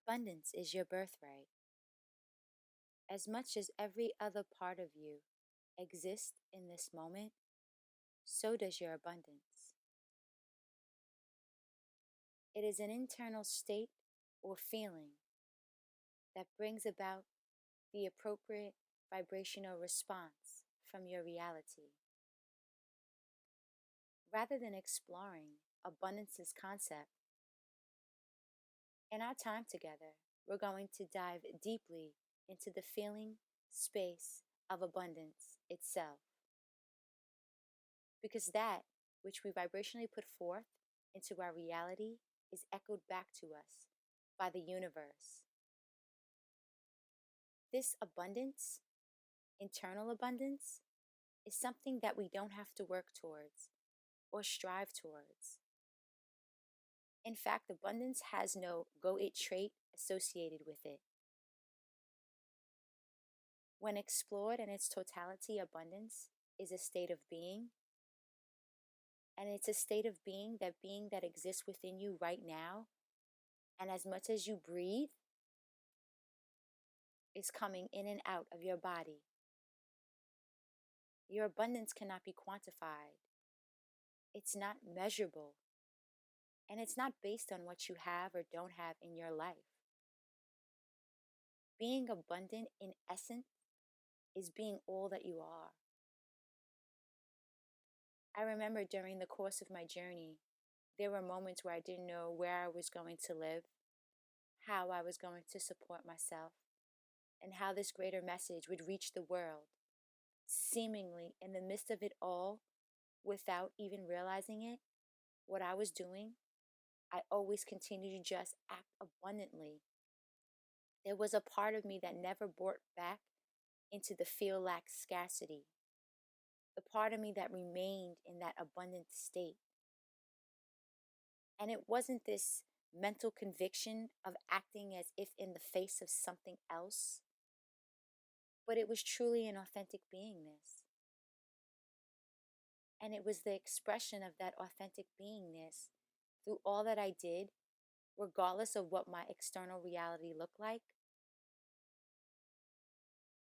Abundance is your birthright. As much as every other part of you exists in this moment, so does your abundance. It is an internal state or feeling that brings about the appropriate vibrational response from your reality. Rather than exploring abundance's concept, in our time together, we're going to dive deeply into the feeling space of abundance itself. Because that which we vibrationally put forth into our reality is echoed back to us by the universe. This abundance, internal abundance, is something that we don't have to work towards or strive towards. In fact, abundance has no go it trait associated with it. When explored in its totality, abundance is a state of being, and it's a state of being that exists within you right now, and as much as you breathe, is coming in and out of your body. Your abundance cannot be quantified. It's not measurable. And it's not based on what you have or don't have in your life. Being abundant in essence is being all that you are. I remember during the course of my journey, there were moments where I didn't know where I was going to live, how I was going to support myself, and how this greater message would reach the world, seemingly in the midst of it all, without even realizing it. What I was doing, I always continued to just act abundantly. There was a part of me that never brought back into the feel lack scarcity, the part of me that remained in that abundant state. And it wasn't this mental conviction of acting as if in the face of something else, but it was truly an authentic beingness. And it was the expression of that authentic beingness through all that I did, regardless of what my external reality looked like.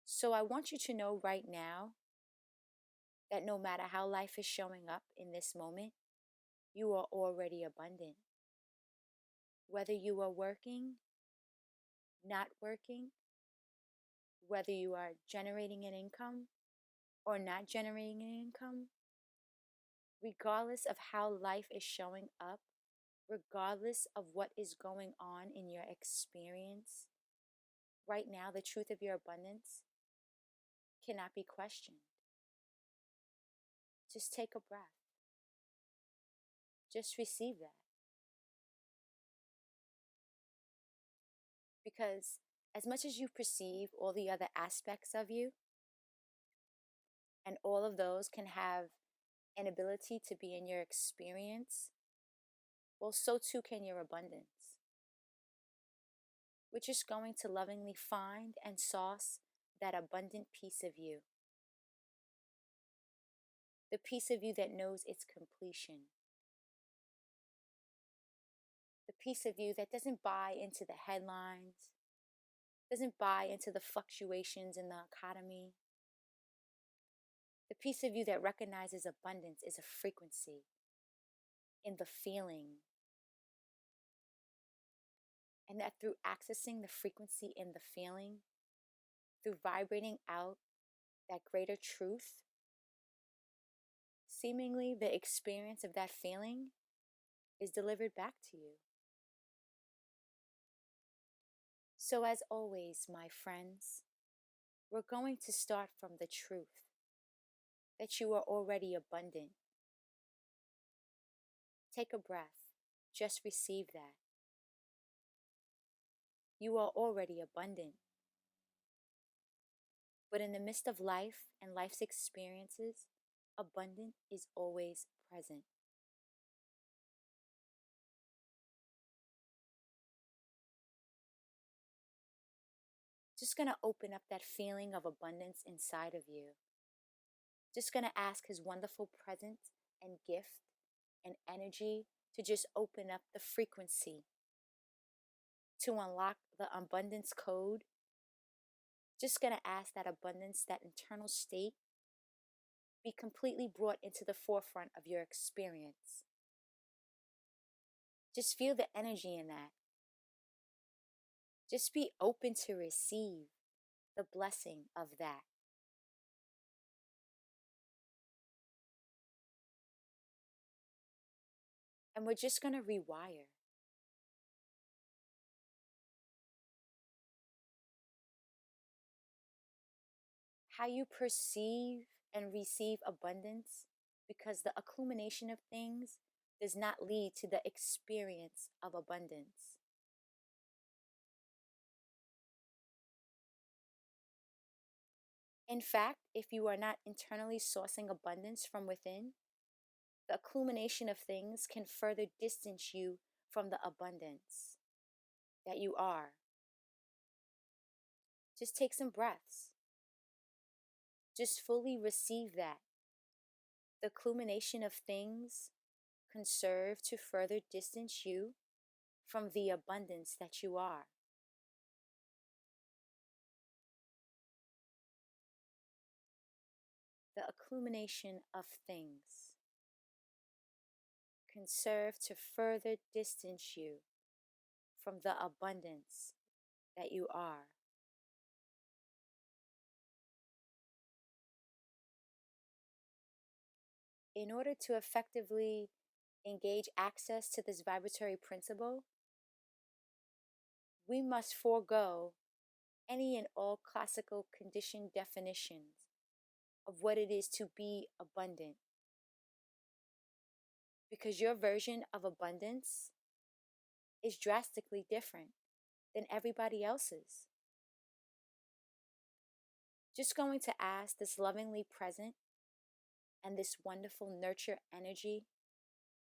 So I want you to know right now that no matter how life is showing up in this moment, you are already abundant. Whether you are working, not working, whether you are generating an income or not generating an income, regardless of how life is showing up, regardless of what is going on in your experience, right now the truth of your abundance cannot be questioned. Just take a breath. Just receive that. Because as much as you perceive all the other aspects of you, and all of those can have an ability to be in your experience, well, so too can your abundance. We're just going to lovingly find and sauce that abundant piece of you. The piece of you that knows its completion. The piece of you that doesn't buy into the headlines, doesn't buy into the fluctuations in the economy. The piece of you that recognizes abundance is a frequency in the feeling. And that through accessing the frequency in the feeling, through vibrating out that greater truth, seemingly the experience of that feeling is delivered back to you. So as always, my friends, we're going to start from the truth that you are already abundant. Take a breath. Just receive that. You are already abundant. But in the midst of life and life's experiences, abundance is always present. Just going to open up that feeling of abundance inside of you. Just going to ask His wonderful presence and gift and energy to just open up the frequency to unlock the abundance code, just going to ask that abundance, that internal state, be completely brought into the forefront of your experience. Just feel the energy in that. Just be open to receive the blessing of that. And we're just going to rewire. How you perceive and receive abundance, because the accumulation of things does not lead to the experience of abundance. In fact, if you are not internally sourcing abundance from within, the accumulation of things can further distance you from the abundance that you are. Just take some breaths. Just fully receive that. The accumulation of things can serve to further distance you from the abundance that you are. The accumulation of things can serve to further distance you from the abundance that you are. In order to effectively engage access to this vibratory principle, we must forego any and all classical conditioned definitions of what it is to be abundant. Because your version of abundance is drastically different than everybody else's. Just going to ask this lovingly present and this wonderful nurture energy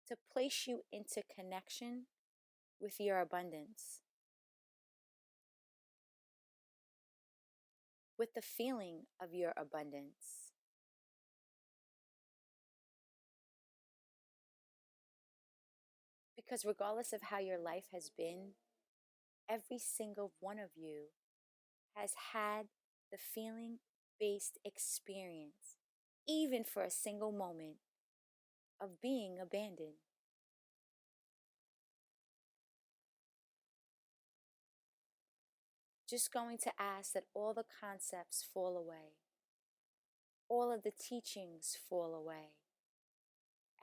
to place you into connection with your abundance, with the feeling of your abundance. Because regardless of how your life has been, every single one of you has had the feeling-based experience, even for a single moment, of being abandoned. Just going to ask that all the concepts fall away, all of the teachings fall away,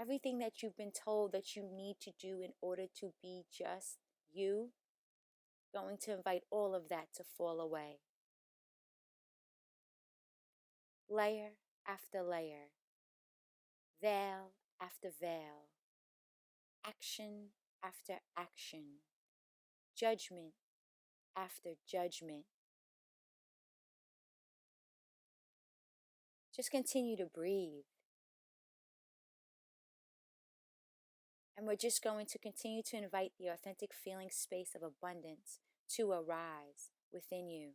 everything that you've been told that you need to do in order to be just you, going to invite all of that to fall away. Layer after layer, veil after veil, action after action, judgment after judgment. Just continue to breathe. And we're just going to continue to invite the authentic feeling space of abundance to arise within you.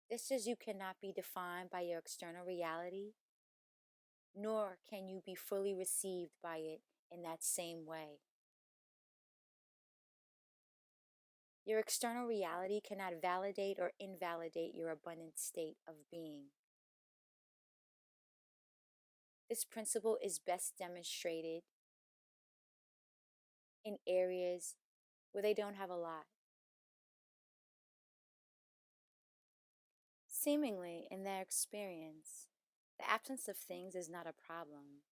Just as you cannot be defined by your external reality, nor can you be fully received by it in that same way. Your external reality cannot validate or invalidate your abundant state of being. This principle is best demonstrated in areas where they don't have a lot. Seemingly, in their experience, the absence of things is not a problem.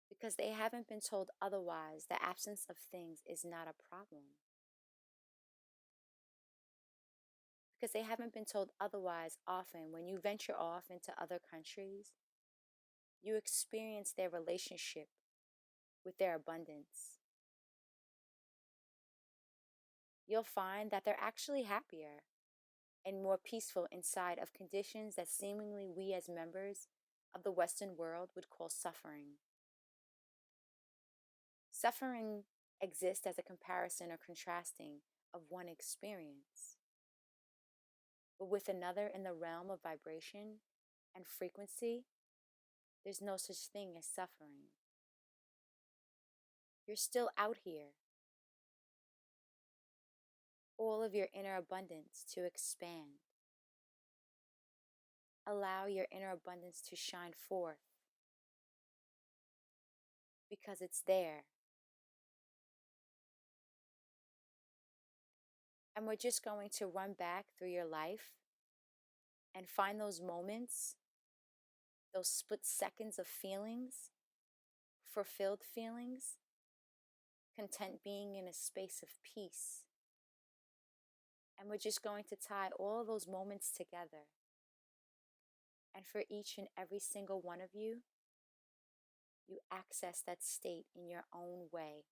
Because they haven't been told otherwise, the absence of things is not a problem. Because they haven't been told otherwise often, when you venture off into other countries, you experience their relationship with their abundance. You'll find that they're actually happier and more peaceful inside of conditions that seemingly we as members of the Western world would call suffering. Suffering exists as a comparison or contrasting of one experience, but with another in the realm of vibration and frequency, there's no such thing as suffering. You're still out here. all of your inner abundance to expand. Allow your inner abundance to shine forth because it's there. And we're just going to run back through your life and find those moments, those split seconds of feelings, fulfilled feelings, content being in a space of peace. And we're just going to tie all of those moments together. And for each and every single one of you, you access that state in your own way.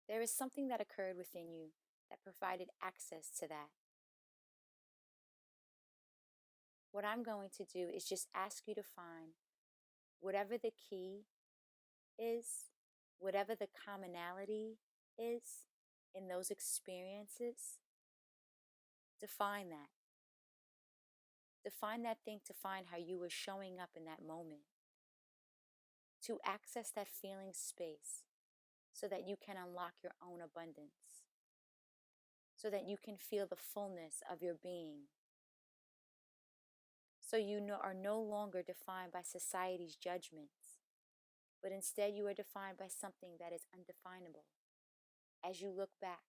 There is something that occurred within you that provided access to that. What I'm going to do is just ask you to find whatever the key is, whatever the commonality is in those experiences. Define that. Define that thing to find how you were showing up in that moment. To access that feeling space so that you can unlock your own abundance. So that you can feel the fullness of your being. So you are no longer defined by society's judgments, but instead you are defined by something that is undefinable. As you look back,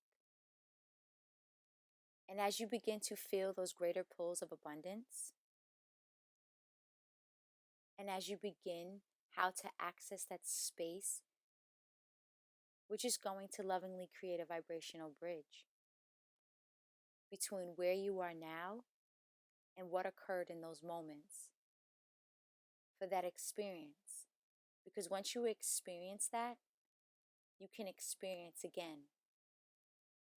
and as you begin to feel those greater pulls of abundance, and as you begin how to access that space, we're just going to lovingly create a vibrational bridge between where you are now and what occurred in those moments for that experience. Because once you experience that, you can experience again.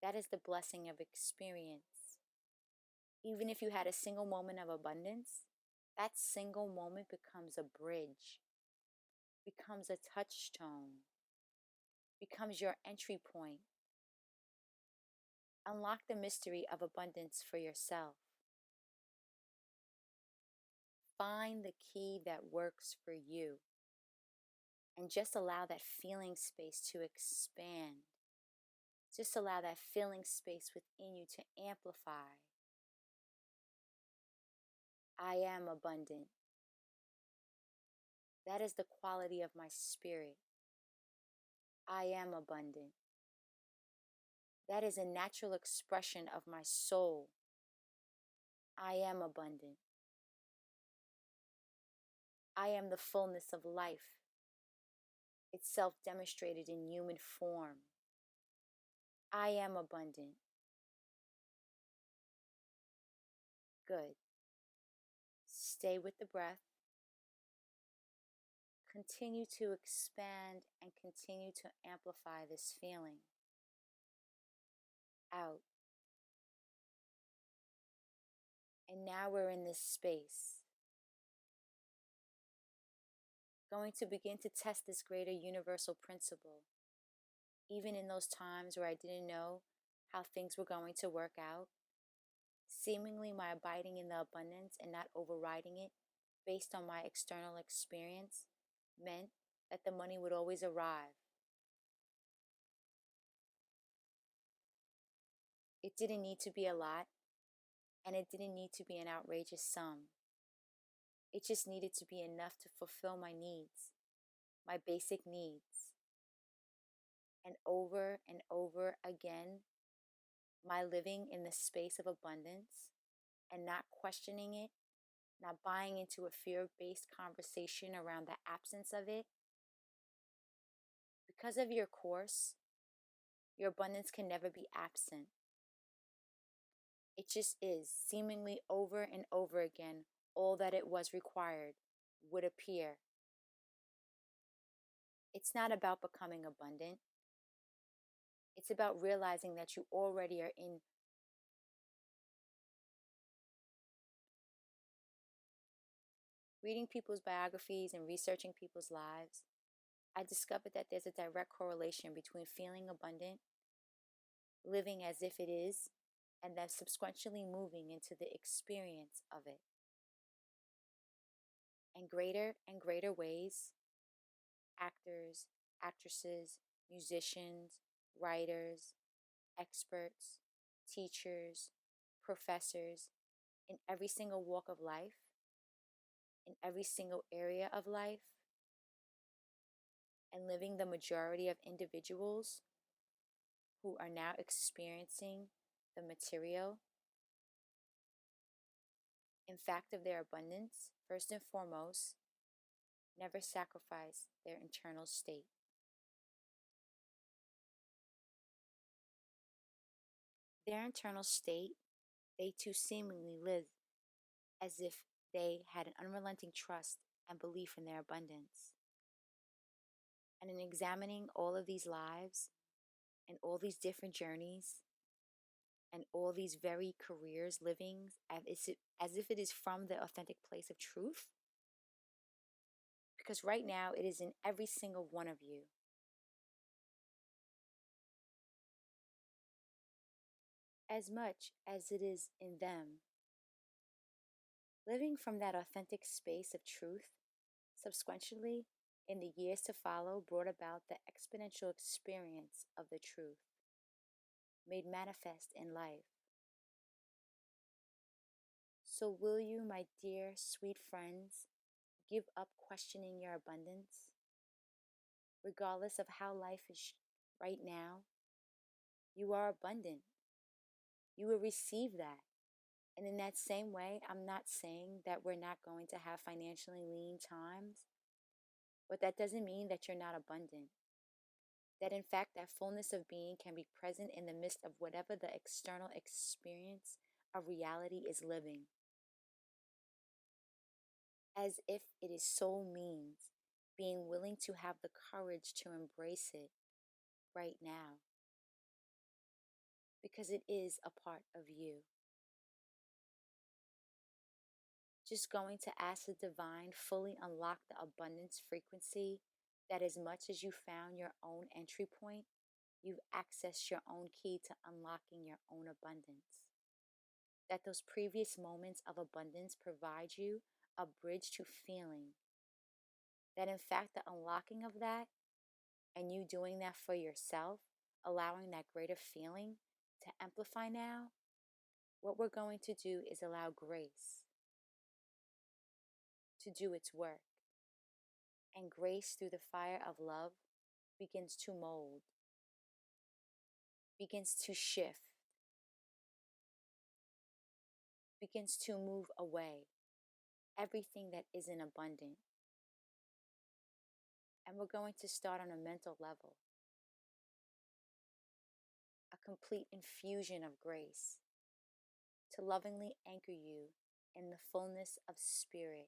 That is the blessing of experience. Even if you had a single moment of abundance, that single moment becomes a bridge, becomes a touchstone, becomes your entry point. Unlock the mystery of abundance for yourself. Find the key that works for you. And just allow that feeling space to expand. Just allow that feeling space within you to amplify. I am abundant. That is the quality of my spirit. I am abundant. That is a natural expression of my soul. I am abundant. I am the fullness of life, itself demonstrated in human form. I am abundant. Good. Stay with the breath. Continue to expand and continue to amplify this feeling. Out. And now we're in this space. Going to begin to test this greater universal principle. Even in those times where I didn't know how things were going to work out, seemingly my abiding in the abundance and not overriding it based on my external experience meant that the money would always arrive. It didn't need to be a lot, and it didn't need to be an outrageous sum. It just needed to be enough to fulfill my needs, my basic needs. And over again, my living in the space of abundance and not questioning it, not buying into a fear-based conversation around the absence of it. Because of your course, your abundance can never be absent. It just is, seemingly over and over again, all that it was required would appear. It's not about becoming abundant. It's about realizing that you already are in. Reading people's biographies and researching people's lives, I discovered that there's a direct correlation between feeling abundant, living as if it is, and then subsequently moving into the experience of it. And greater ways, actors, actresses, musicians, writers, experts, teachers, professors in every single walk of life, in every single area of life, and living the majority of individuals who are now experiencing the material, in fact, of their abundance, first and foremost, never sacrifice their internal state. Their internal state, they too seemingly live as if they had an unrelenting trust and belief in their abundance. And in examining all of these lives and all these different journeys and all these very careers living as if it is from the authentic place of truth, because right now it is in every single one of you. As much as it is in them. Living from that authentic space of truth, subsequently, in the years to follow, brought about the exponential experience of the truth, made manifest in life. So, will you, my dear, sweet friends, give up questioning your abundance? Regardless of how life is right now, you are abundant. You will receive that. And in that same way, I'm not saying that we're not going to have financially lean times, but that doesn't mean that you're not abundant. That in fact, that fullness of being can be present in the midst of whatever the external experience of reality is living. As if it is soul means being willing to have the courage to embrace it right now, because it is a part of you. Just going to ask the divine fully unlock the abundance frequency that as much as you found your own entry point, you've accessed your own key to unlocking your own abundance. That those previous moments of abundance provide you a bridge to feeling. That in fact, the unlocking of that and you doing that for yourself, allowing that greater feeling to amplify now, what we're going to do is allow grace to do its work. And grace through the fire of love begins to mold, begins to shift, begins to move away everything that isn't abundant. And we're going to start on a mental level, a complete infusion of grace to lovingly anchor you in the fullness of spirit,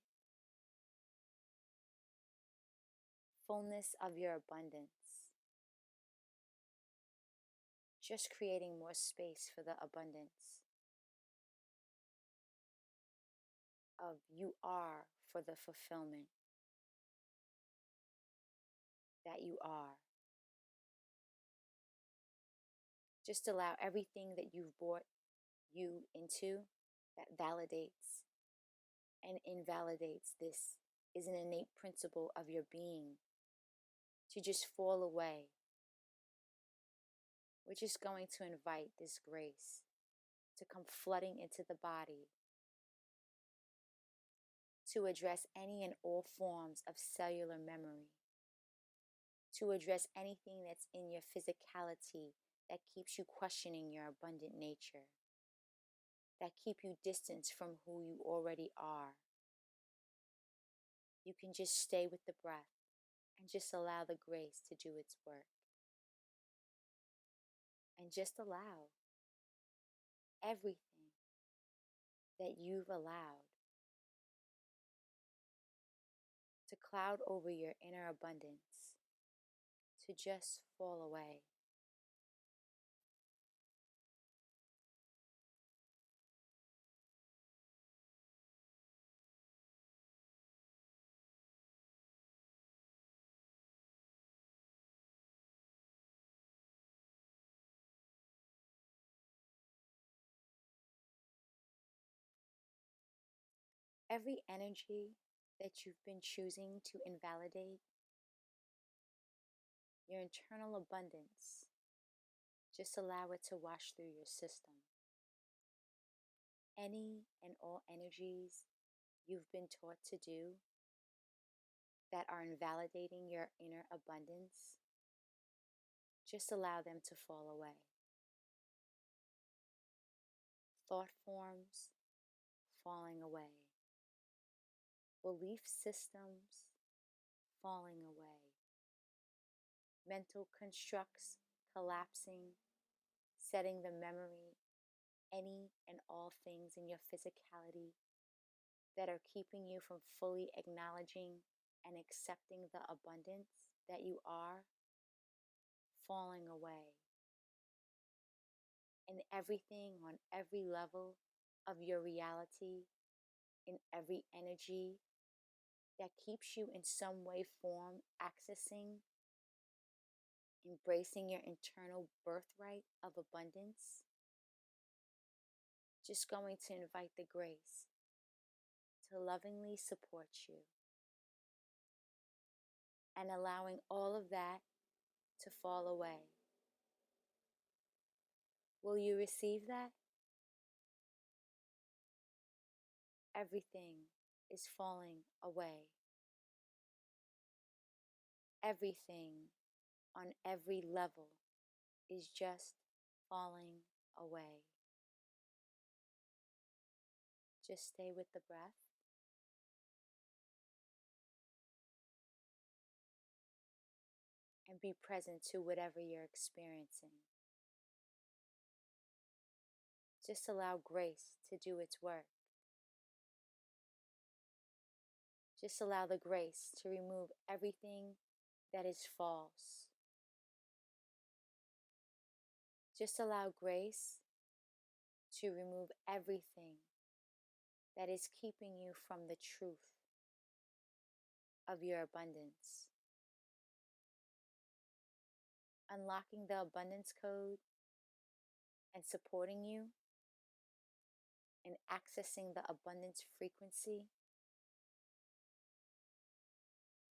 fullness of your abundance, just creating more space for the abundance of you are for the fulfillment that you are. Just allow everything that you've brought you into that validates and invalidates this is an innate principle of your being to just fall away. We're just going to invite this grace to come flooding into the body to address any and all forms of cellular memory, to address anything that's in your physicality that keeps you questioning your abundant nature, that keep you distanced from who you already are. You can just stay with the breath and just allow the grace to do its work. And just allow everything that you've allowed to cloud over your inner abundance to just fall away. Every energy that you've been choosing to invalidate, your internal abundance Just allow it to wash through your system. Any and all energies you've been taught to do that are invalidating your inner abundance, just allow them to fall away. Thought forms falling away. Belief systems falling away. Mental constructs collapsing, setting the memory, any and all things in your physicality that are keeping you from fully acknowledging and accepting the abundance that you are, falling away. And everything on every level of your reality, in every energy that keeps you in some way, form, accessing, embracing your internal birthright of abundance, just going to invite the grace to lovingly support you and allowing all of that to fall away. Will you receive that? Everything is falling away. Everything on every level is just falling away. Just stay with the breath. And be present to whatever you're experiencing. Just allow grace to do its work. Just allow the grace to remove everything that is false. Just allow grace to remove everything that is keeping you from the truth of your abundance. Unlocking the abundance code and supporting you in accessing the abundance frequency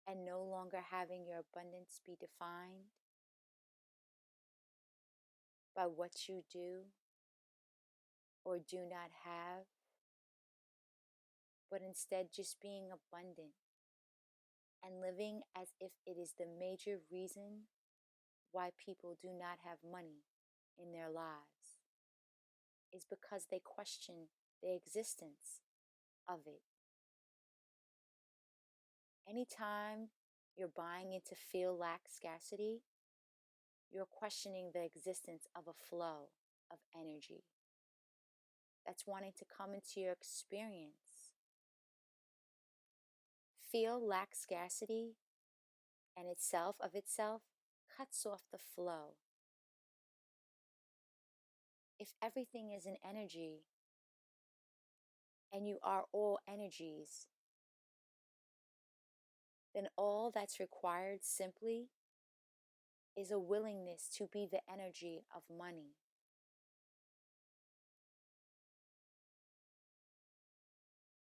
and no longer having your abundance be defined by what you do or do not have, but instead just being abundant and living as if it is the major reason why people do not have money in their lives, is because they question the existence of it. Anytime you're buying into feel lack scarcity, you're questioning the existence of a flow of energy that's wanting to come into your experience. Feel lack scarcity and itself of itself cuts off the flow. If everything is an energy and you are all energies, then all that's required simply is a willingness to be the energy of money.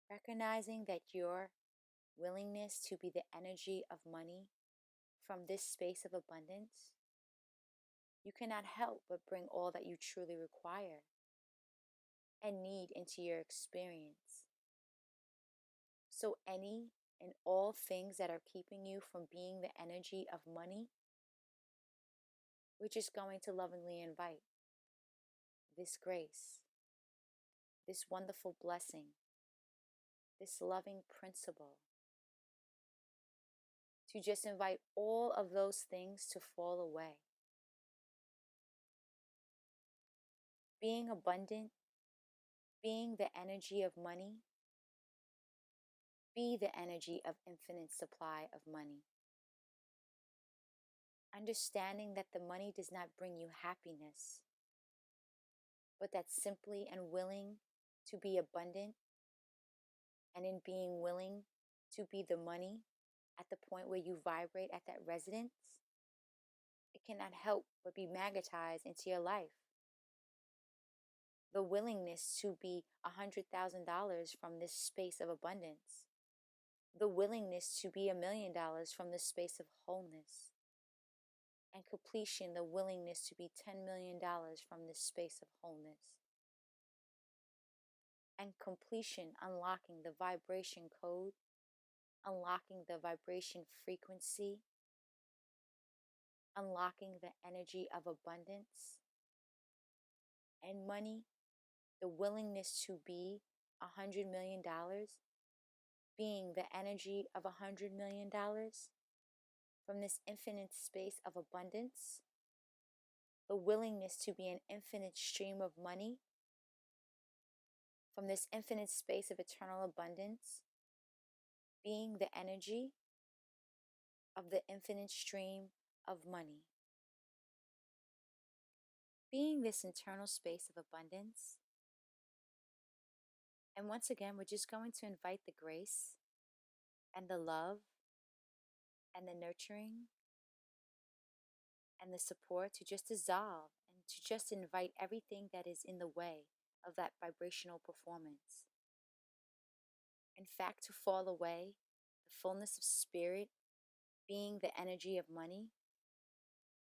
Recognizing that your willingness to be the energy of money from this space of abundance, you cannot help but bring all that you truly require and need into your experience. So any and all things that are keeping you from being the energy of money, we're just going to lovingly invite this grace, this wonderful blessing, this loving principle, to just invite all of those things to fall away. Being abundant, being the energy of money, be the energy of infinite supply of money. Understanding that the money does not bring you happiness, but that's simply and willing to be abundant, and in being willing to be the money at the point where you vibrate at that resonance, it cannot help but be magnetized into your life. The willingness to be $100,000 from this space of abundance. The willingness to be $1 million from this space of wholeness and completion, the willingness to be $10 million from this space of wholeness. And completion, unlocking the vibration code, unlocking the vibration frequency, unlocking the energy of abundance and money, the willingness to be $100 million, being the energy of $100 million from this infinite space of abundance, the willingness to be an infinite stream of money from this infinite space of eternal abundance, being the energy of the infinite stream of money. Being this internal space of abundance. And once again, we're just going to invite the grace and the love and the nurturing and the support to just dissolve and to just invite everything that is in the way of that vibrational performance. In fact, to fall away, the fullness of spirit being the energy of money.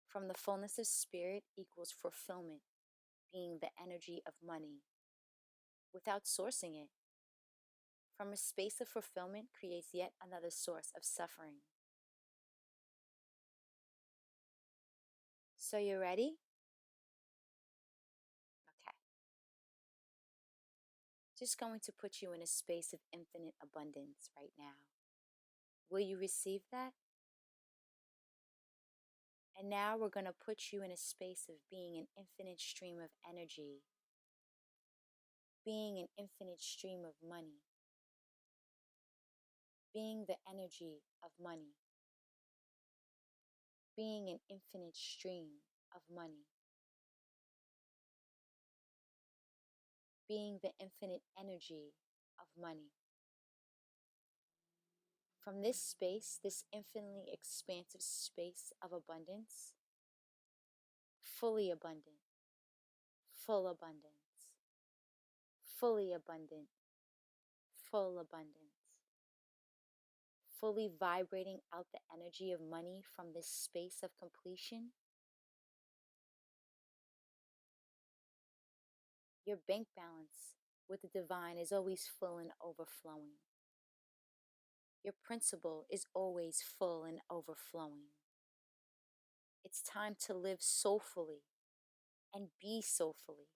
From the fullness of spirit equals fulfillment being the energy of money without sourcing it. From a space of fulfillment creates yet another source of suffering. So you're ready? Okay. Just going to put you in a space of infinite abundance right now. Will you receive that? And now we're going to put you in a space of being an infinite stream of energy, being an infinite stream of money, being the energy of money, being an infinite stream of money, being the infinite energy of money. From this space, this infinitely expansive space of abundance, fully abundant, full abundance, fully abundant, full abundance, fully vibrating out the energy of money from this space of completion. Your bank balance with the divine is always full and overflowing. Your principle is always full and overflowing. It's time to live soulfully and be soulfully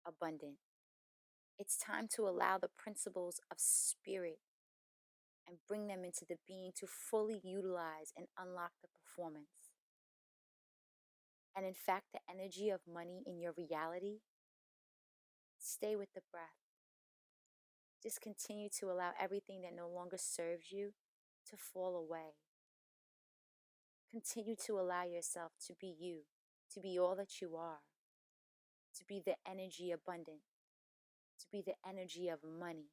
abundant. It's time to allow the principles of spirit and bring them into the being to fully utilize and unlock the performance. And in fact, the energy of money in your reality, stay with the breath. Just continue to allow everything that no longer serves you to fall away. Continue to allow yourself to be you, to be all that you are, to be the energy abundant, to be the energy of money.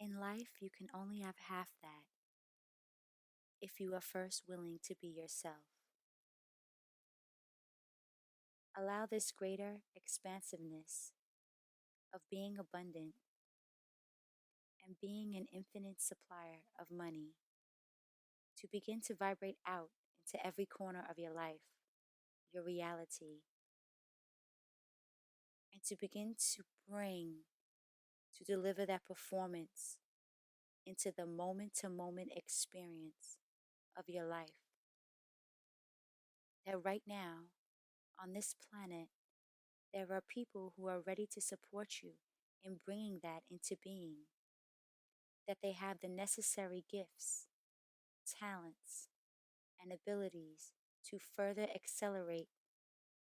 In life, you can only have half that if you are first willing to be yourself. Allow this greater expansiveness of being abundant and being an infinite supplier of money to begin to vibrate out into every corner of your life, your reality, and to begin to deliver that performance into the moment to moment experience of your life. That right now, on this planet, there are people who are ready to support you in bringing that into being. That they have the necessary gifts, talents, and abilities to further accelerate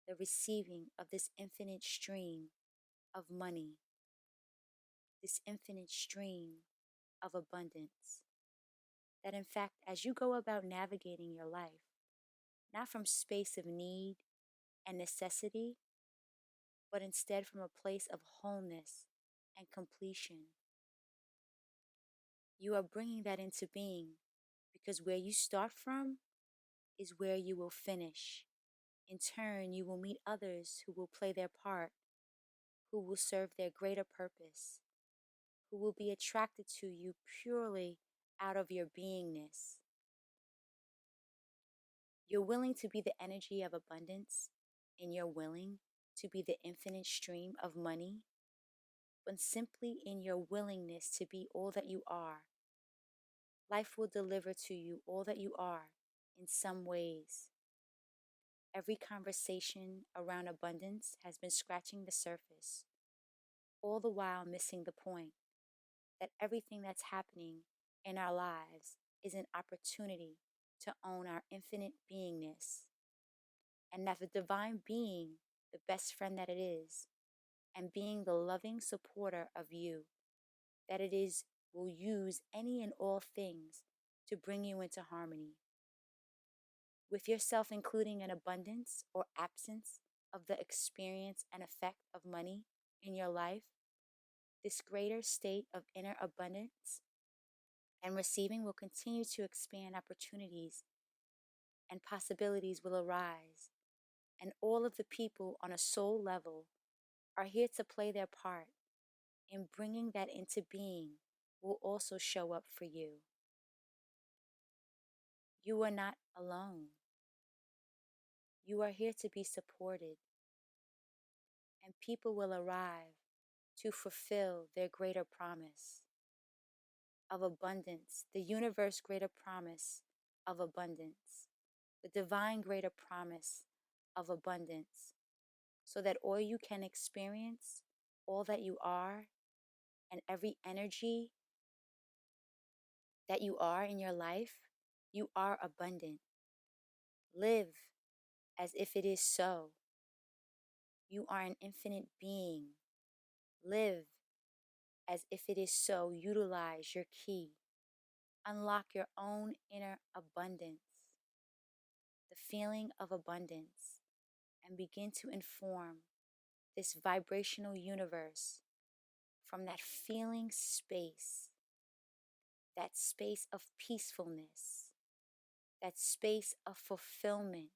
the receiving of this infinite stream of money, this infinite stream of abundance. That in fact, as you go about navigating your life, not from space of need and necessity, but instead from a place of wholeness and completion, you are bringing that into being, because where you start from is where you will finish. In turn, you will meet others who will play their part, who will serve their greater purpose, who will be attracted to you purely out of your beingness. You're willing to be the energy of abundance, and you're willing to be the infinite stream of money, but simply in your willingness to be all that you are. Life will deliver to you all that you are in some ways. Every conversation around abundance has been scratching the surface, all the while missing the point that everything that's happening in our lives is an opportunity to own our infinite beingness, and that the divine being, the best friend that it is, and being the loving supporter of you, that it is, will use any and all things to bring you into harmony with yourself, including an abundance or absence of the experience and effect of money in your life. This greater state of inner abundance and receiving will continue to expand. Opportunities and possibilities will arise, and all of the people on a soul level are here to play their part in bringing that into being, will also show up for you. You are not alone. You are here to be supported, and people will arrive to fulfill their greater promise of abundance, the universe greater promise of abundance, the divine greater promise of abundance, so that all you can experience, all that you are, and every energy that you are in your life, you are abundant. Live as if it is so. You are an infinite being. Live as if it is so. Utilize your key. Unlock your own inner abundance, the feeling of abundance, and begin to inform this vibrational universe from that feeling space, that space of peacefulness, that space of fulfillment,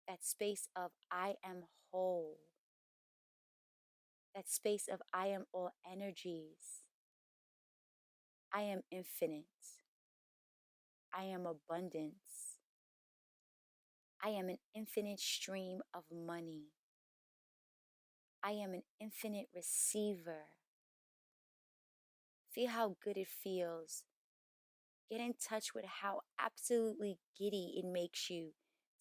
that space of I am whole, that space of I am all energies, I am infinite, I am abundance, I am an infinite stream of money, I am an infinite receiver. Feel how good it feels. Get in touch with how absolutely giddy it makes you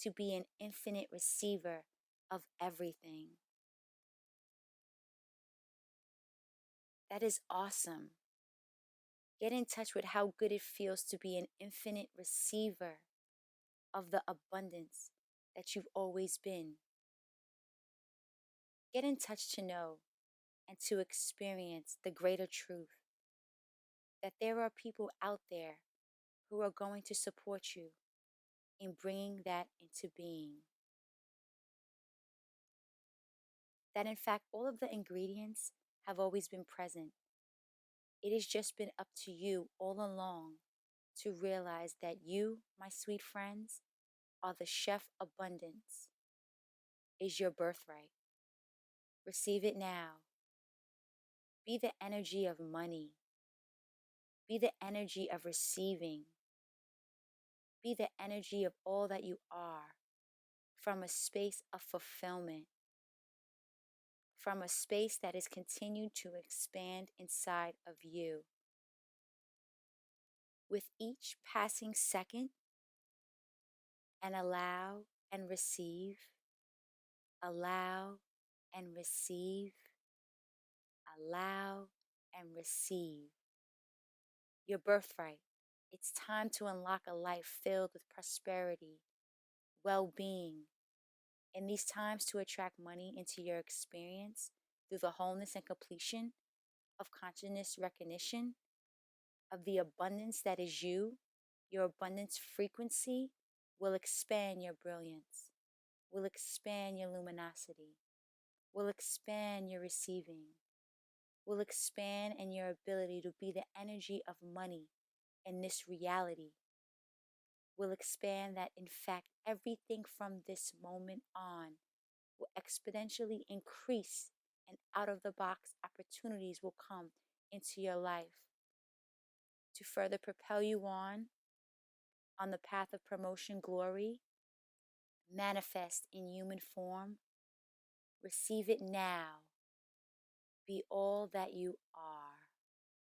to be an infinite receiver of everything. That is awesome. Get in touch with how good it feels to be an infinite receiver of the abundance that you've always been. Get in touch to know and to experience the greater truth that there are people out there who are going to support you in bringing that into being. That in fact, all of the ingredients have always been present. It has just been up to you all along to realize that you, my sweet friends, are the chef. Abundance is your birthright. Receive it now. Be the energy of money. Be the energy of receiving. Be the energy of all that you are, from a space of fulfillment, from a space that is continued to expand inside of you. With each passing second, and allow and receive, allow and receive, allow and receive your birthright. It's time to unlock a life filled with prosperity, well-being, in these times to attract money into your experience through the wholeness and completion of consciousness recognition of the abundance that is you. Your abundance frequency will expand your brilliance, will expand your luminosity, will expand your receiving, will expand in your ability to be the energy of money in this reality, will expand that in fact everything from this moment on will exponentially increase, and out of the box opportunities will come into your life to further propel you on the path of promotion, glory, manifest in human form. Receive it now. Be all that you are.